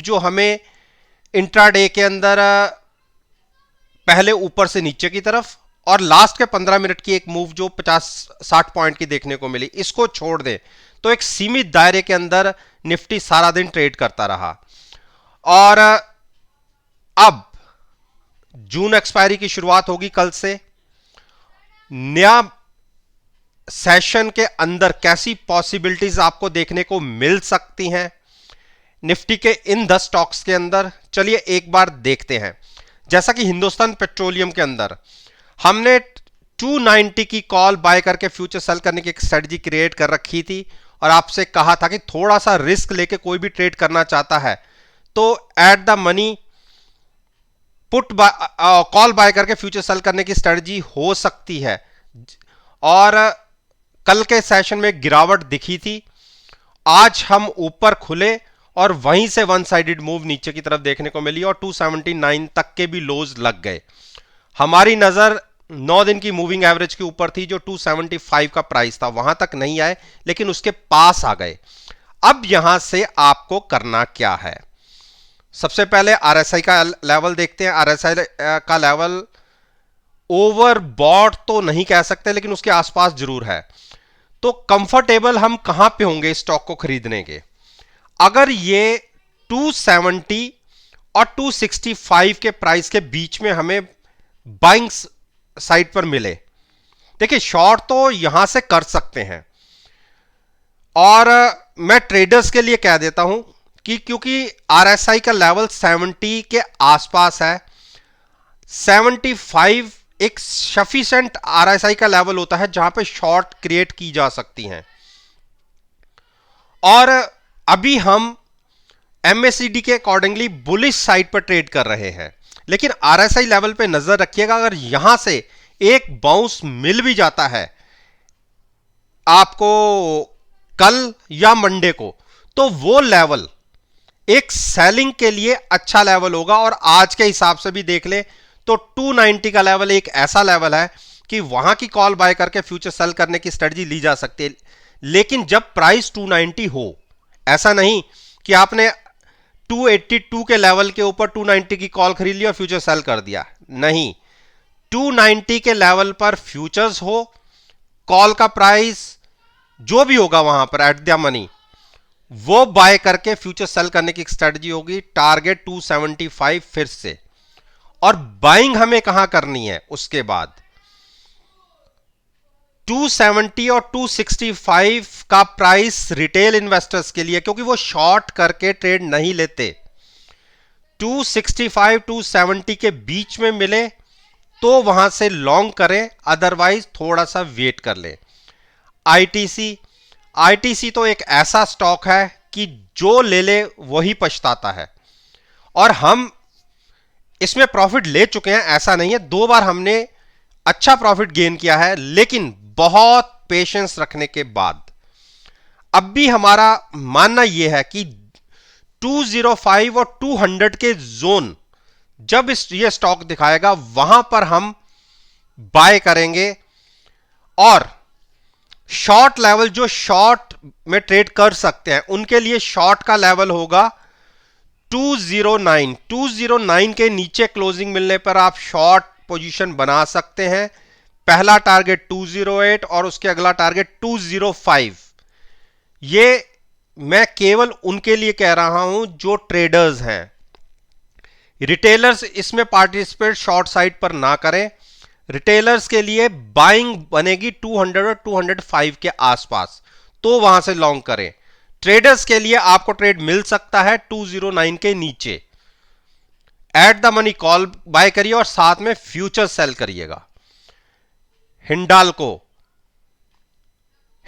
जो हमें इंट्राडे के अंदर पहले ऊपर से नीचे की तरफ और लास्ट के 15 मिनट की एक मूव जो 50-60 पॉइंट की देखने को मिली, इसको छोड़ दें तो एक सीमित दायरे के अंदर निफ्टी सारा दिन ट्रेड करता रहा। और अब जून एक्सपायरी की शुरुआत होगी कल से। नया सेशन के अंदर कैसी पॉसिबिलिटीज आपको देखने को मिल सकती हैं निफ्टी के इन 10 स्टॉक्स के अंदर, चलिए एक बार देखते हैं। जैसा कि हिंदुस्तान पेट्रोलियम के अंदर हमने 290 की कॉल बाय करके फ्यूचर सेल करने की एक स्ट्रेटजी क्रिएट कर रखी थी और आपसे कहा था कि थोड़ा सा रिस्क लेके कोई भी ट्रेड करना चाहता है तो at the money put call buy करके फ्यूचर सेल करने की स्ट्रेटजी हो सकती है। और कल के सेशन में गिरावट दिखी थी, आज हम ऊपर खुले और वहीं से वन साइडेड मूव नीचे की तरफ देखने को मिली और 279 तक के भी लोज लग गए। हमारी नजर 9 दिन की मूविंग एवरेज के ऊपर थी जो 275 का प्राइस था, वहां तक नहीं आए लेकिन उसके पास आ गए। अब यहां से आपको करना क्या है, सबसे पहले आरएसआई का लेवल देखते हैं। आरएसआई का लेवल ओवरबॉट तो नहीं कह सकते लेकिन उसके आसपास जरूर है। तो कंफर्टेबल हम कहां पे होंगे स्टॉक को खरीदने के? अगर ये 270 और 265 के प्राइस के बीच में हमें बाइंग साइड पर मिले, देखिए शॉर्ट तो यहां से कर सकते हैं और मैं ट्रेडर्स के लिए कह देता हूं कि क्योंकि आरएसआई का लेवल 70 के आसपास है, 75 एक सफिशिएंट आरएसआई का लेवल होता है जहां पे शॉर्ट क्रिएट की जा सकती हैं। और अभी हम एमएसीडी के अकॉर्डिंगली बुलिश साइड पर ट्रेड कर रहे हैं, लेकिन आरएसआई लेवल पे नजर रखिएगा। अगर यहां से एक बाउंस मिल भी जाता है आपको कल या मंडे को, तो वो लेवल एक सेलिंग के लिए अच्छा लेवल होगा। और आज के हिसाब से भी देख ले तो 290 का लेवल एक ऐसा लेवल है कि वहां की कॉल बाय करके फ्यूचर सेल करने की स्ट्रेटजी ली जा सकती है। लेकिन जब प्राइस 290 हो, ऐसा नहीं कि आपने 282 के लेवल के ऊपर 290 की कॉल खरीद ली और फ्यूचर सेल कर दिया, नहीं। 290 के लेवल पर फ्यूचर्स हो, कॉल का प्राइस जो भी होगा वहां पर एट द मनी, वो बाय करके फ्यूचर सेल करने की स्ट्रेटजी होगी। टारगेट 275 फिर से। और बाइंग हमें कहां करनी है उसके बाद? 270 और 265 का प्राइस रिटेल इन्वेस्टर्स के लिए, क्योंकि वो शॉर्ट करके ट्रेड नहीं लेते। 265 270 के बीच में मिले तो वहां से लॉन्ग करें, अदरवाइज थोड़ा सा वेट कर लें। आईटीसी तो एक ऐसा स्टॉक है कि जो ले ले वही पछताता है और हम इसमें प्रॉफिट ले चुके हैं, ऐसा नहीं है। 2 बार हमने अच्छा प्रॉफिट गेन किया है, लेकिन बहुत पेशेंस रखने के बाद अब भी हमारा मानना यह है कि 205 और 200 के जोन जब ये स्टॉक दिखाएगा वहां पर हम बाय करेंगे। और शॉर्ट लेवल जो शॉर्ट में ट्रेड कर सकते हैं उनके लिए शॉर्ट का लेवल होगा 209। 209 के नीचे क्लोजिंग मिलने पर आप शॉर्ट पोजीशन बना सकते हैं। पहला टारगेट 208 और उसके अगला टारगेट 205। ये मैं केवल उनके लिए कह रहा हूं जो ट्रेडर्स हैं। रिटेलर्स इसमें पार्टिसिपेट शॉर्ट साइड पर ना करें। रिटेलर्स के लिए बाइंग बनेगी 200 और 205 के आसपास, तो वहां से लॉन्ग करें। ट्रेडर्स के लिए आपको ट्रेड मिल सकता है 209 के नीचे। At the money call buy करिए और साथ में फ्यूचर सेल करिएगा।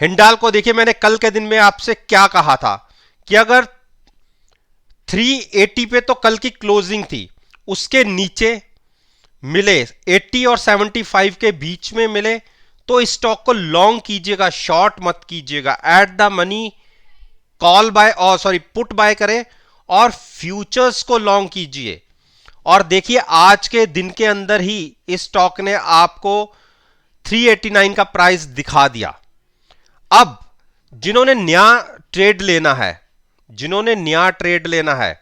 हिंडाल्को देखिए, मैंने कल के दिन में आपसे क्या कहा था कि अगर 380 पे तो कल की क्लोजिंग थी, उसके नीचे मिले 80 और 75 के बीच में मिले तो स्टॉक को लॉन्ग कीजिएगा, शॉर्ट मत कीजिएगा। At the money call buy और पुट बाय करें और फ्यूचर्स को लॉन्ग कीजिए। और देखिए आज के दिन के अंदर ही इस स्टॉक ने आपको 389 का प्राइस दिखा दिया। अब जिन्होंने नया ट्रेड लेना है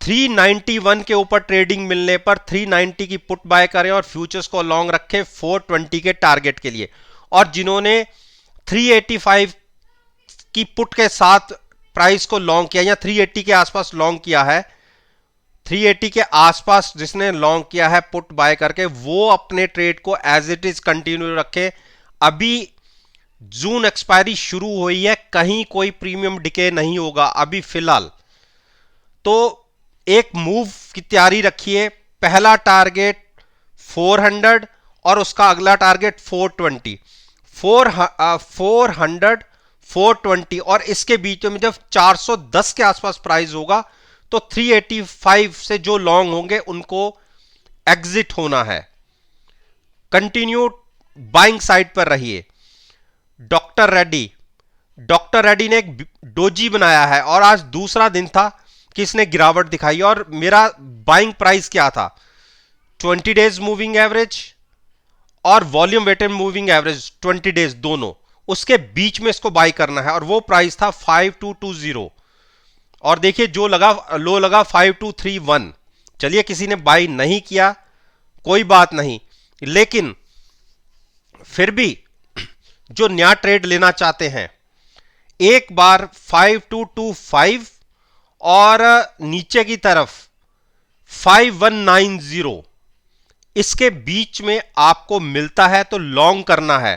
391 के ऊपर ट्रेडिंग मिलने पर 390 की पुट बाय करें और फ्यूचर्स को लॉन्ग रखें 420 के टारगेट के लिए। और जिन्होंने 385 की पुट के साथ प्राइस को लॉन्ग किया या 380 के आसपास लॉन्ग किया है, 380 के आसपास जिसने लॉन्ग किया है पुट बाय करके, वो अपने ट्रेड को एज इट इज कंटिन्यू रखें। अभी जून एक्सपायरी शुरू हुई है, कहीं कोई प्रीमियम डिके नहीं होगा अभी फिलहाल। तो एक मूव की तैयारी रखिए। पहला टारगेट 400 और उसका अगला टारगेट 420, 400 420, और इसके बीच में जब 410 के आसपास प्राइस होगा तो 385 से जो लॉन्ग होंगे उनको एग्जिट होना है। कंटिन्यू बाइंग साइड पर रहिए। डॉक्टर रेड्डी ने एक डोजी बनाया है और आज दूसरा दिन था कि इसने गिरावट दिखाई, और मेरा बाइंग प्राइस क्या था, 20 डेज मूविंग एवरेज और volume weighted moving average 20 days दोनों, उसके बीच में इसको बाई करना है, और वो प्राइस था 5220। और देखिए जो लगा लो लगा 5231। चलिए किसी ने बाई नहीं किया, कोई बात नहीं, लेकिन फिर भी जो नया ट्रेड लेना चाहते हैं, एक बार 5225 और नीचे की तरफ 5190, इसके बीच में आपको मिलता है तो लॉन्ग करना है,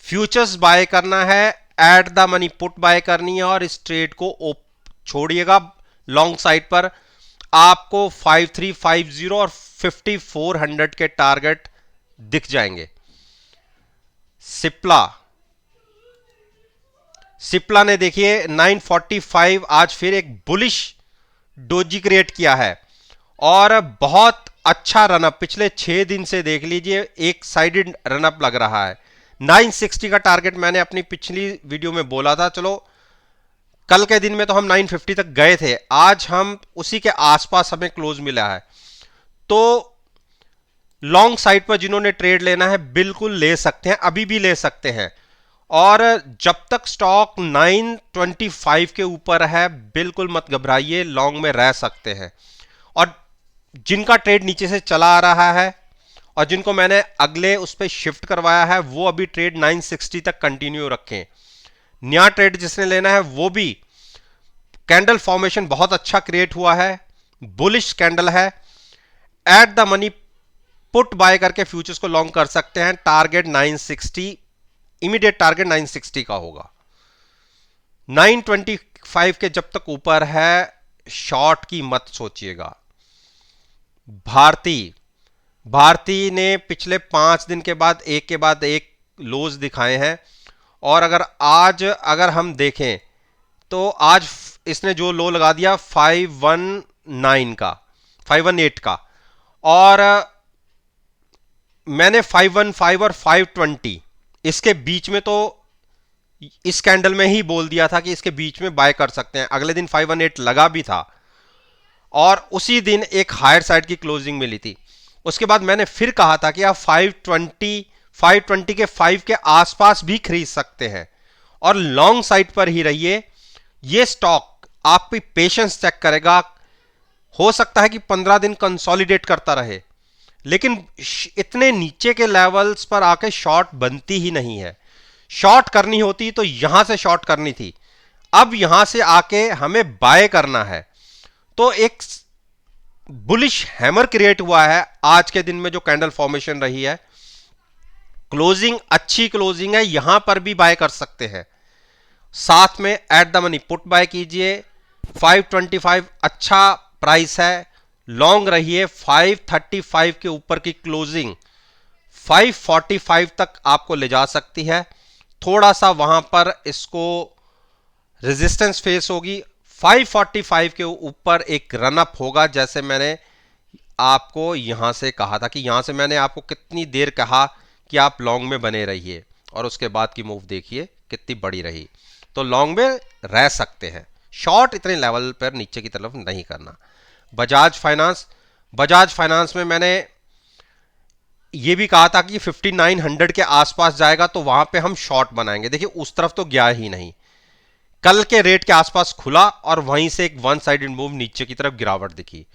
फ्यूचर्स बाय करना है, eight the money put buy करनी है, और इस ट्रेड को छोड़िएगा। लॉन्ग साइड पर आपको 5350 और 5400 के टारगेट दिख जाएंगे। सिप्ला ने देखिए 945 आज फिर एक बुलिश डोजी क्रिएट किया है और बहुत अच्छा रनअप, पिछले 6 दिन से देख लीजिए एक साइडेड रनअप लग रहा है। 960 का टारगेट मैंने अपनी पिछली वीडियो में बोला था, चलो कल के दिन में तो हम 950 तक गए थे, आज हम उसी के आसपास हमें क्लोज मिला है। तो लॉन्ग साइड पर जिन्होंने ट्रेड लेना है बिल्कुल ले सकते हैं, अभी भी ले सकते हैं, और जब तक स्टॉक 925 के ऊपर है बिल्कुल मत घबराइए, लॉन्ग में रह सकते हैं। और जिनका ट्रेड नीचे से चला आ रहा है और जिनको मैंने अगले उस पर शिफ्ट करवाया है, वो अभी ट्रेड 960 तक कंटिन्यू रखें। नया ट्रेड जिसने लेना है वो भी, कैंडल फॉर्मेशन बहुत अच्छा क्रिएट हुआ है, बुलिश कैंडल है, eight the money put buy करके फ्यूचर्स को लॉन्ग कर सकते हैं। टारगेट 960, इमीडिएट टारगेट 960 का होगा। 925 के जब तक ऊपर है शॉर्ट की मत सोचिएगा। भारती ने पिछले 5 दिन के बाद एक लोज दिखाए हैं, और अगर हम देखें तो आज इसने जो लो लगा दिया 518 का, और मैंने 515 और 520 इसके बीच में, तो इस कैंडल में ही बोल दिया था कि इसके बीच में बाय कर सकते हैं। अगले दिन 518 लगा भी था और उसी दिन एक हायर साइड की क्लोजिंग मिली थी। उसके बाद मैंने फिर कहा था कि आप 520 के 5 के आसपास भी खरीद सकते हैं और लॉन्ग साइड पर ही रहिए। ये स्टॉक आपकी पेशेंस चेक करेगा। हो सकता है कि 15 दिन कंसोलिडेट करता रहे, लेकिन इतने नीचे के लेवल्स पर आके शॉर्ट बनती ही नहीं है। शॉर्ट करनी होती तो यहां से शॉर्ट करनी थी, अब यहां से आके हमें बाय करना है। तो एक बुलिश हैमर क्रिएट हुआ है आज के दिन में, जो कैंडल फॉर्मेशन रही है, क्लोजिंग अच्छी क्लोजिंग है, यहां पर भी बाय कर सकते हैं। साथ में eight the money put buy कीजिए। 525 अच्छा प्राइस है, लॉन्ग रहिए। 535 के ऊपर की क्लोजिंग 545 तक आपको ले जा सकती है। थोड़ा सा वहां पर इसको रेजिस्टेंस फेस होगी। 545 के ऊपर एक रनअप होगा, जैसे मैंने आपको यहां से कहा था कि यहां से मैंने आपको कितनी देर कहा कि आप लॉन्ग में बने रहिए, और उसके बाद की मूव देखिए कितनी बड़ी रही। तो लॉन्ग में रह सकते हैं, शॉर्ट इतने लेवल पर नीचे की तरफ नहीं करना। बजाज फाइनेंस में मैंने ये भी कहा था कि 5900 के आसपास जाएगा तो वहां पे हम शॉर्ट बनाएंगे। देखिए उस तरफ तो गया ही नहीं, कल के रेट के आसपास खुला और वहीं से एक वन साइडेड मूव नीचे की तरफ गिरावट दिखी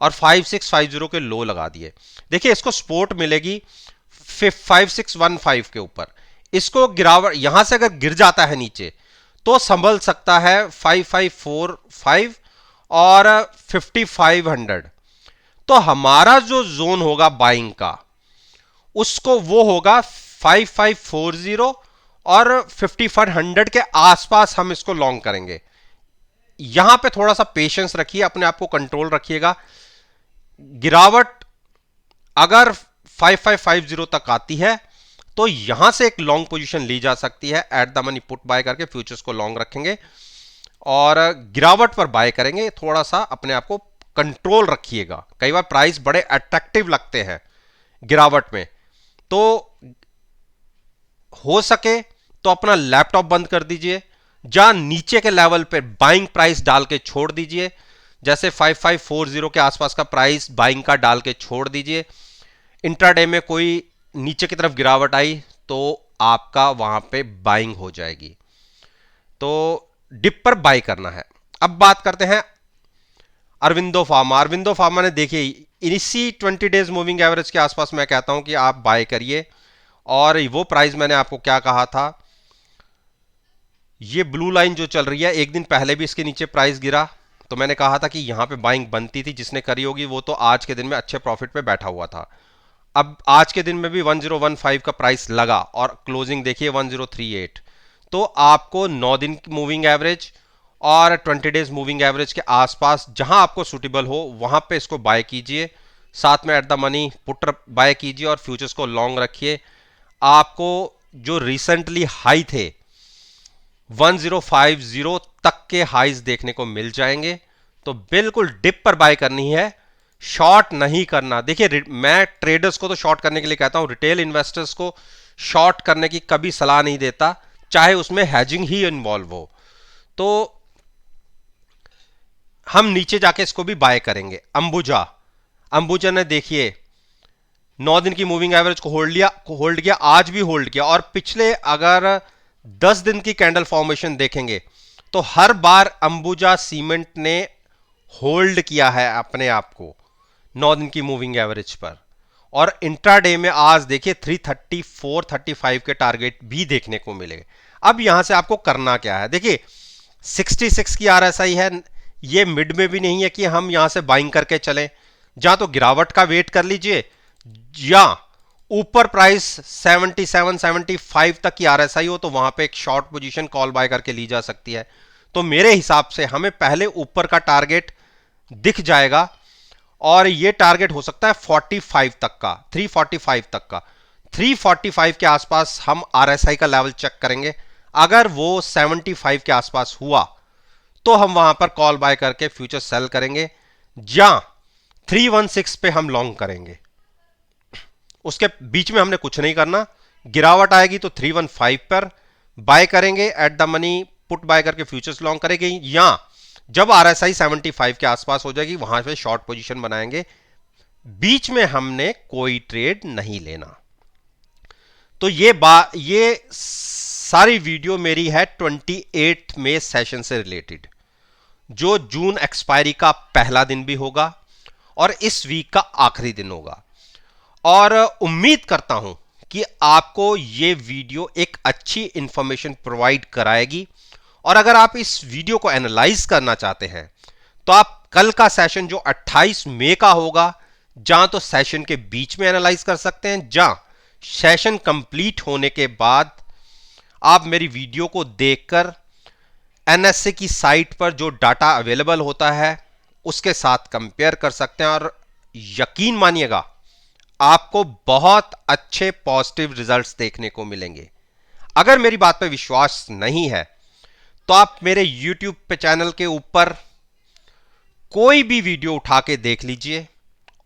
और 5650 के लो लगा दिए। देखिए इसको सपोर्ट मिलेगी 5615 के ऊपर। इसको गिरावट यहां से अगर गिर जाता है नीचे तो संभल सकता है 5545 और 5500। तो हमारा जो जोन होगा बाइंग का उसको वो होगा 5540 और 5500 के आसपास हम इसको लॉन्ग करेंगे। यहां पे थोड़ा सा पेशेंस रखिए, अपने आप को कंट्रोल रखिएगा। गिरावट अगर 5550 तक आती है तो यहां से एक लॉन्ग पोजीशन ली जा सकती है। Eight the money put buy करके फ्यूचर्स को लॉन्ग रखेंगे और गिरावट पर बाय करेंगे। थोड़ा सा अपने आप को कंट्रोल रखिएगा। कई बार प्राइस बड़े अट्रैक्टिव लगते हैं गिरावट में, तो हो सके तो अपना लैपटॉप बंद कर दीजिए, जहां नीचे के लेवल पे बाइंग प्राइस डाल के छोड़ दीजिए। जैसे 5540 के आसपास का प्राइस बाइंग का डाल के छोड़ दीजिए। इंट्राडे में कोई नीचे की तरफ गिरावट आई तो आपका वहां पे बाइंग हो जाएगी। तो डिप पर बाई करना है। अब बात करते हैं अरविंदो फार्मा। अरविंदो फार्मा ने देखिए इसी 20 डेज मूविंग एवरेज के आसपास मैं कहता हूं कि आप बाय करिए। और वो प्राइस मैंने आपको क्या कहा था, ये ब्लू लाइन जो चल रही है, एक दिन पहले भी इसके नीचे प्राइस गिरा तो मैंने कहा था कि यहां पे बाइंग बनती थी। जिसने करी होगी वो तो आज के दिन में अच्छे प्रॉफिट पे बैठा हुआ था। अब आज के दिन में भी 1015 का प्राइस लगा और क्लोजिंग देखिए 1038। तो आपको 9 दिन की मूविंग एवरेज और 20 डेज मूविंग एवरेज के आसपास जहां आपको सुटेबल हो वहां पे इसको बाय कीजिए। साथ में eight the money put buy कीजिए और फ्यूचर्स को लॉन्ग रखिए। आपको जो रिसेंटली हाई थे 1050 तक के हाइज देखने को मिल जाएंगे। तो बिल्कुल डिप पर बाय करनी है, शॉर्ट नहीं करना। देखिए मैं ट्रेडर्स को तो शॉर्ट करने के लिए कहता हूं, रिटेल इन्वेस्टर्स को शॉर्ट करने की कभी सलाह नहीं देता, चाहे उसमें हैजिंग ही इन्वॉल्व हो। तो हम नीचे जाके इसको भी बाय करेंगे। अंबुजा ने देखिए 9 दिन की मूविंग एवरेज को होल्ड किया, आज भी होल्ड किया। और पिछले अगर 10 दिन की कैंडल फॉर्मेशन देखेंगे तो हर बार अंबुजा सीमेंट ने होल्ड किया है अपने आप को 9 दिन की मूविंग एवरेज पर। और इंट्राडे में आज देखिए 334-35 के टारगेट भी देखने को मिले। अब यहां से आपको करना क्या है, देखिए 66 की आरएसआई है, ये मिड में भी नहीं है कि हम यहां से बाइंग करके चलें। जहां तो गिरावट का वेट कर लीजिए, या ऊपर प्राइस 77-75 तक की आरएसआई हो तो वहां पे एक शॉर्ट पोजीशन कॉल बाय करके ली जा सकती है। तो मेरे हिसाब से हमें पहले ऊपर का टारगेट दिख जाएगा और ये टारगेट हो सकता है 45 तक का, 345 तक का। 345 के आसपास हम आरएसआई का लेवल चेक करेंगे। अगर वो 75 के आसपास हुआ तो हम वहां पर कॉल बाय करके फ्यूचर सेल करेंगे, या 316 पे हम लॉन्ग करेंगे। उसके बीच में हमने कुछ नहीं करना। गिरावट आएगी तो 315 पर बाय करेंगे, eight the money put buy करके फ्यूचर्स लॉन्ग करेंगे, या जब आरएसआई 75 के आसपास हो जाएगी वहां पे शॉर्ट पोजीशन बनाएंगे। बीच में हमने कोई ट्रेड नहीं लेना। तो ये सारी वीडियो मेरी है 28 में सेशन से रिलेटेड, जो जून एक्सपायरी का पहला दिन भी होगा और इस वीक का आखिरी दिन होगा। और उम्मीद करता हूं कि आपको ये वीडियो एक अच्छी इंफॉर्मेशन प्रोवाइड कराएगी। और अगर आप इस वीडियो को एनालाइज करना चाहते हैं तो आप कल का सेशन जो 28 मई का होगा, जहां तो सेशन के बीच में एनालाइज कर सकते हैं, जहां सेशन कंप्लीट होने के बाद आप मेरी वीडियो को देखकर एनएसए की साइट पर जो डाटा अवेलेबल होता है उसके साथ कंपेयर कर सकते हैं। और यकीन मानिएगा आपको बहुत अच्छे पॉजिटिव रिजल्ट्स देखने को मिलेंगे। अगर मेरी बात पर विश्वास नहीं है तो आप मेरे YouTube पे चैनल के ऊपर कोई भी वीडियो उठा के देख लीजिए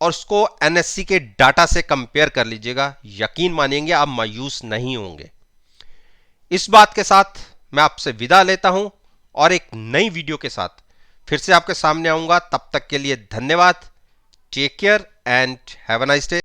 और उसको एनएससी के डाटा से कंपेयर कर लीजिएगा। यकीन मानेंगे आप मायूस नहीं होंगे। इस बात के साथ मैं आपसे विदा लेता हूं और एक नई वीडियो के साथ फिर से आपके सामने आऊंगा। तब तक के लिए धन्यवाद। Take care and have a nice day.